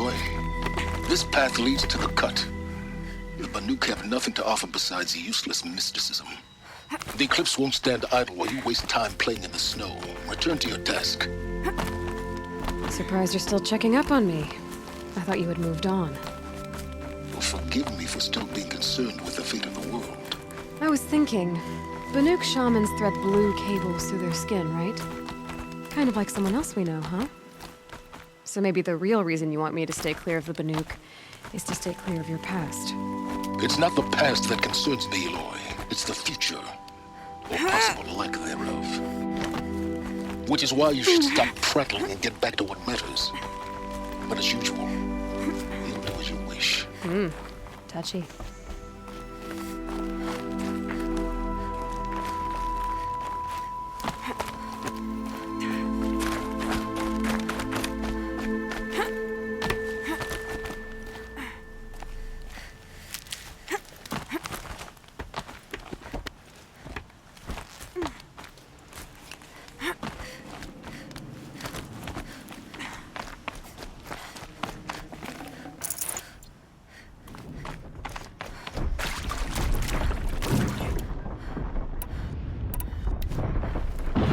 Aloy. This path leads to the cut. The Banuk have nothing to offer besides useless mysticism. The Eclipse won't stand idle while you waste time playing in the snow. Return to your task. Surprised you're still checking up on me. I thought you had moved on. Well, forgive me for still being concerned with the fate of the world. I was thinking, Banuk shamans thread blue cables through their skin, right? Kind of like someone else we know, huh? So maybe the real reason you want me to stay clear of the Banuk is to stay clear of your past. It's not the past that concerns me, Aloy. It's the future. Or possible lack thereof. Which is why you should stop prattling and get back to what matters. But as usual, you'll do as you wish. Touchy.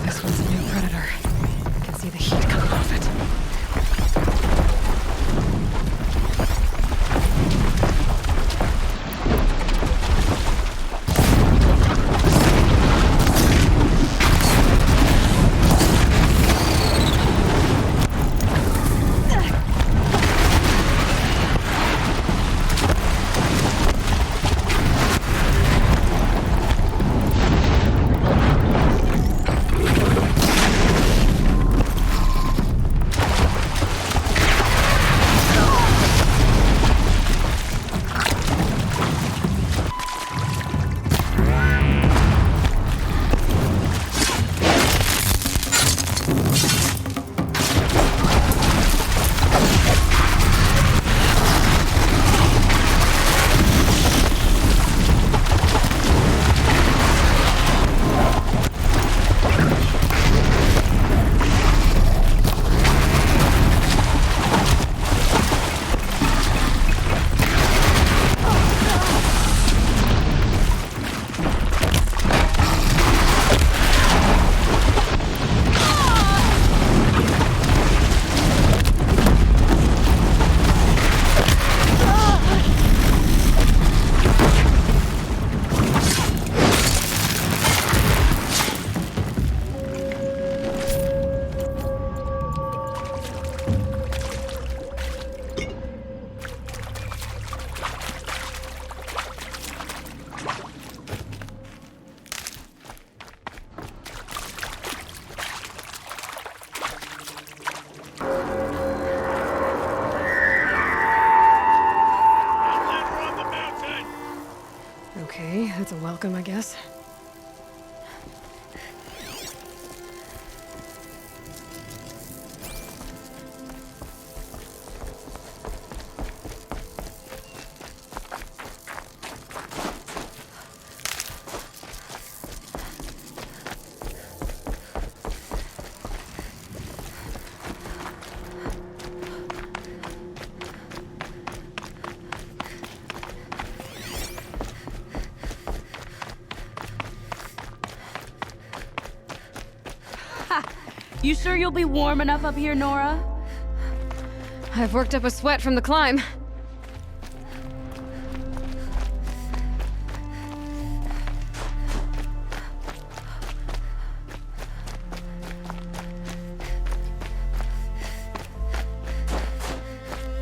This one's a new predator. I can see the heat coming off it. Okay, that's a welcome, I guess. You sure you'll be warm enough up here, Nora? I've worked up a sweat from the climb.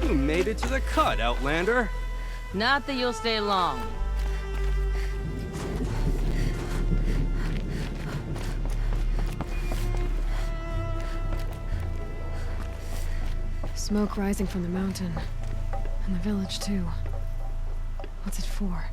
You made it to the cut, Outlander. Not that you'll stay long. Smoke rising from the mountain. And the village, too. What's it for?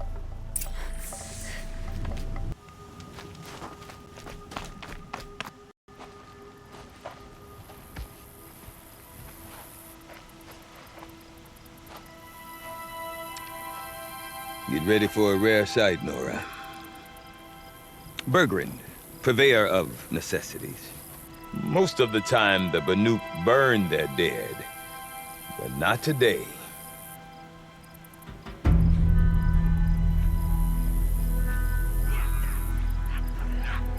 Get ready for a rare sight, Nora. Bergrand, purveyor of necessities. Most of the time, the Banuk burn their dead. But not today.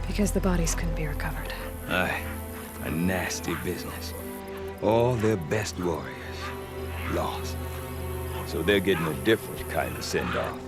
Because the bodies couldn't be recovered. Aye, a nasty business. All their best warriors lost. So they're getting a different kind of send-off.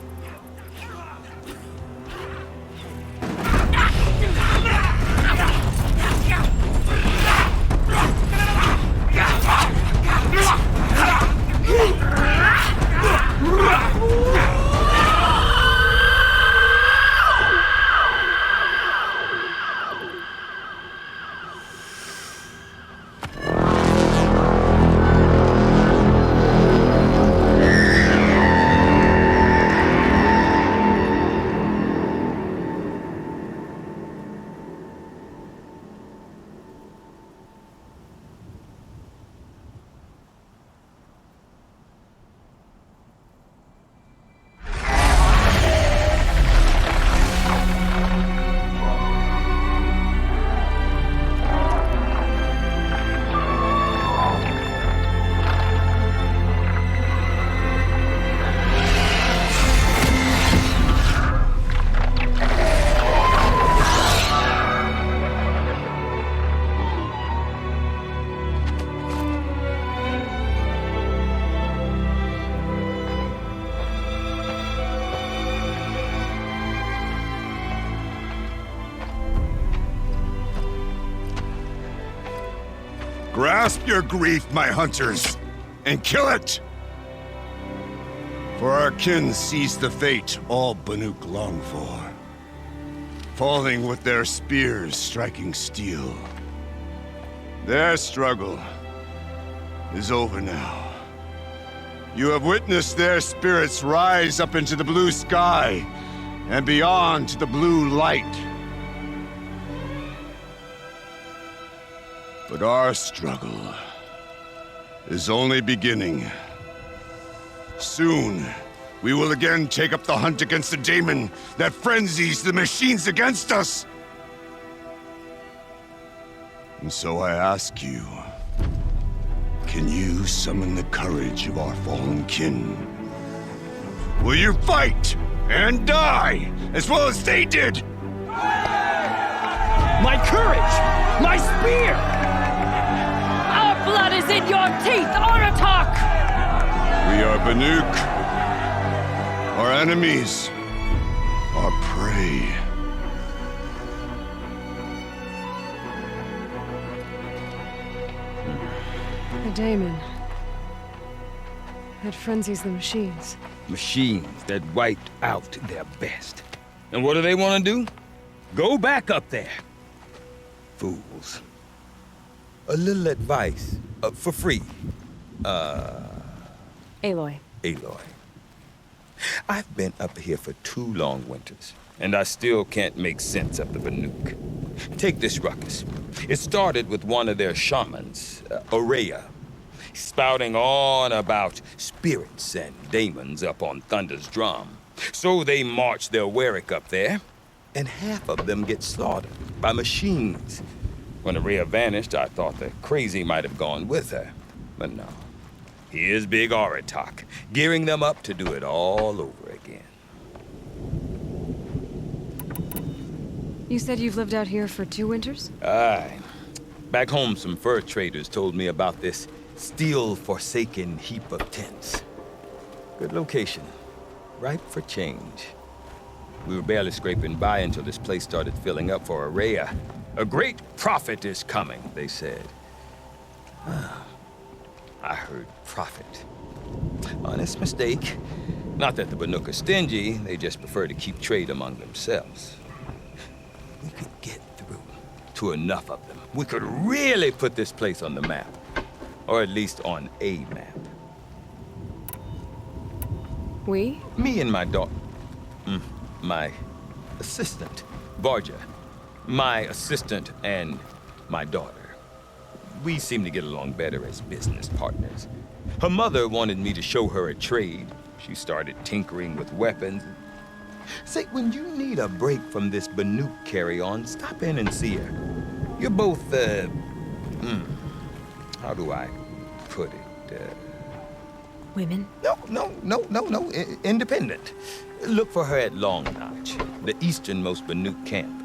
Grasp your grief, my hunters, and kill it! For our kin sees the fate all Banuk long for, falling with their spears striking steel. Their struggle is over now. You have witnessed their spirits rise up into the blue sky and beyond to the blue light. But our struggle is only beginning. Soon, we will again take up the hunt against the daemon that frenzies the machines against us. And so I ask you, can you summon the courage of our fallen kin? Will you fight and die as well as they did? My courage! My spear! Our blood is in your teeth, Aratak! We are Banuk. Our enemies are prey. The daemon. That frenzies the machines. Machines that wiped out their best. And what do they want to do? Go back up there. Fools. A little advice, for free. Aloy. Aloy. I've been up here for 2 long winters, and I still can't make sense of the Banuk. Take this ruckus. It started with one of their shamans, Aurea, spouting on about spirits and daemons up on Thunder's drum. So they march their Warwick up there, and half of them get slaughtered by machines. When Aurea vanished, I thought the crazy might have gone with her, but no. Here's Big Aratak, gearing them up to do it all over again. You said you've lived out here for 2 winters? Aye. Back home, some fur traders told me about this steel-forsaken heap of tents. Good location. Ripe for change. We were barely scraping by until this place started filling up for Aurea. A great prophet is coming, they said. I heard prophet. Honest mistake. Not that the Banuk are stingy, they just prefer to keep trade among themselves. We could get through to enough of them. We could really put this place on the map. Or at least on a map. We? Me and my daughter. My assistant, Varja. My assistant and my daughter. We seem to get along better as business partners. Her mother wanted me to show her a trade. She started tinkering with weapons. Say, when you need a break from this Banuk carry-on, stop in and see her. You're both, how do I put it? Women? No. Independent. Look for her at Long Notch, the easternmost Banuk camp.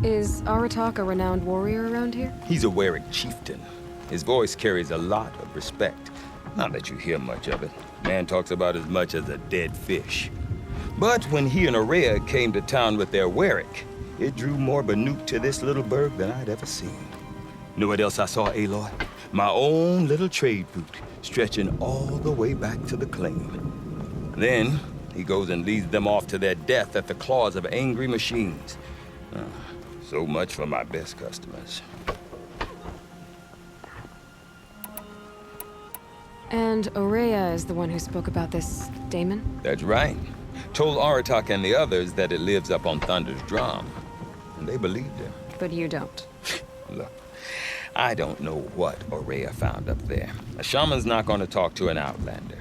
Is Aratak a renowned warrior around here? He's a Werik chieftain. His voice carries a lot of respect. Not that you hear much of it. Man talks about as much as a dead fish. But when he and Aurea came to town with their Werik, it drew more Banuk to this little burg than I'd ever seen. Know what else I saw, Aloy? My own little trade route, stretching all the way back to the claim. Then, he goes and leads them off to their death at the claws of angry machines. So much for my best customers. And Aurea is the one who spoke about this daemon? That's right. Told Aratak and the others that it lives up on Thunder's drum. And they believed him. But you don't. Look, I don't know what Aurea found up there. A shaman's not going to talk to an outlander.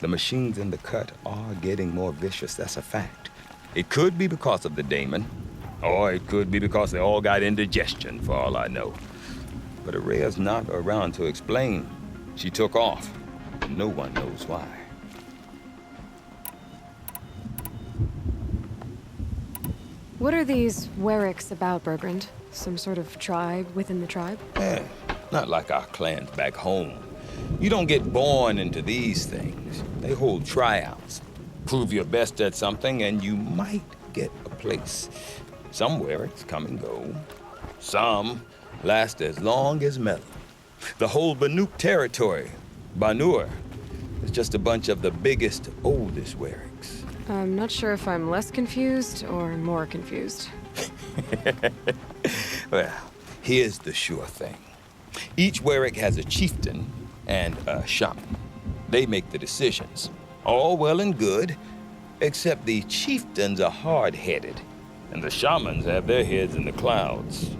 The machines in the cut are getting more vicious, that's a fact. It could be because of the daemon, or it could be because they all got indigestion, for all I know. But Aurea's not around to explain. She took off, and no one knows why. What are these Weriks about, Bergrand? Some sort of tribe within the tribe? Not like our clans back home. You don't get born into these things. They hold tryouts. Prove your best at something, and you might get a place. Some Weriks come and go. Some last as long as Melon. The whole Banuk territory, Banur, is just a bunch of the biggest, oldest Weriks. I'm not sure if I'm less confused or more confused. Well, here's the sure thing. Each Werik has a chieftain and a shaman. They make the decisions. All well and good, except the chieftains are hard-headed, and the shamans have their heads in the clouds.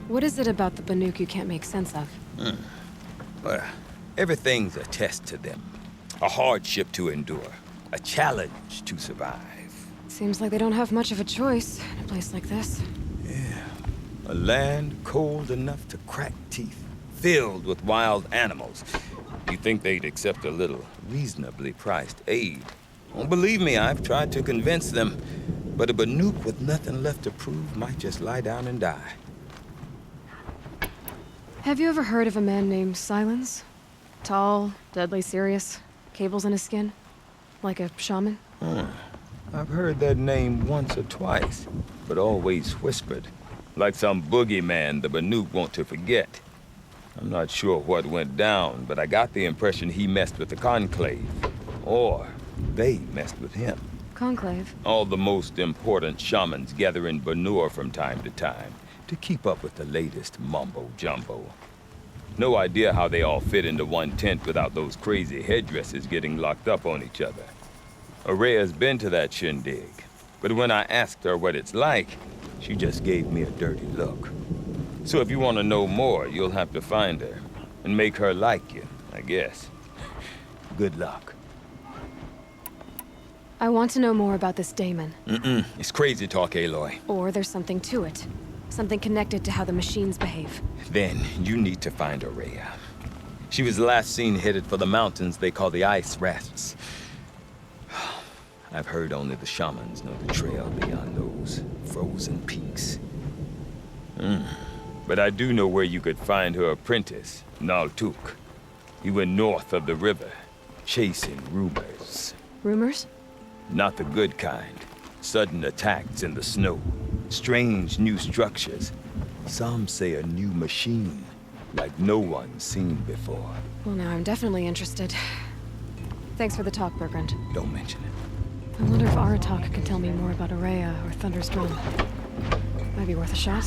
What is it about the Banuk you can't make sense of? Well, everything's a test to them. A hardship to endure. A challenge to survive. Seems like they don't have much of a choice in a place like this. A land cold enough to crack teeth, filled with wild animals. You'd think they'd accept a little reasonably priced aid. Don't believe me, I've tried to convince them. But a Banuk with nothing left to prove might just lie down and die. Have you ever heard of a man named Silence? Tall, deadly serious, cables in his skin? Like a shaman? I've heard that name once or twice, but always whispered. Like some boogeyman the Banuk want to forget. I'm not sure what went down, but I got the impression he messed with the Conclave. Or they messed with him. Conclave? All the most important shamans gather in Banur from time to time to keep up with the latest mumbo-jumbo. No idea how they all fit into one tent without those crazy headdresses getting locked up on each other. Aurea's been to that shindig, but when I asked her what it's like, she just gave me a dirty look. So if you want to know more, you'll have to find her and make her like you, I guess. Good luck. I want to know more about this daemon. It's crazy talk, Aloy. Or there's something to it. Something connected to how the machines behave. Then you need to find Aurea. She was last seen headed for the mountains they call the Ice Rafts. I've heard only the shamans know the trail beyond those frozen peaks. But I do know where you could find her apprentice, Naltuk. He went north of the river, chasing rumors. Rumors? Not the good kind. Sudden attacks in the snow. Strange new structures. Some say a new machine, like no one's seen before. Well, now I'm definitely interested. Thanks for the talk, Bergrand. Don't mention it. I wonder if Aratak can tell me more about Aurea or Thunder's drum. Might be worth a shot.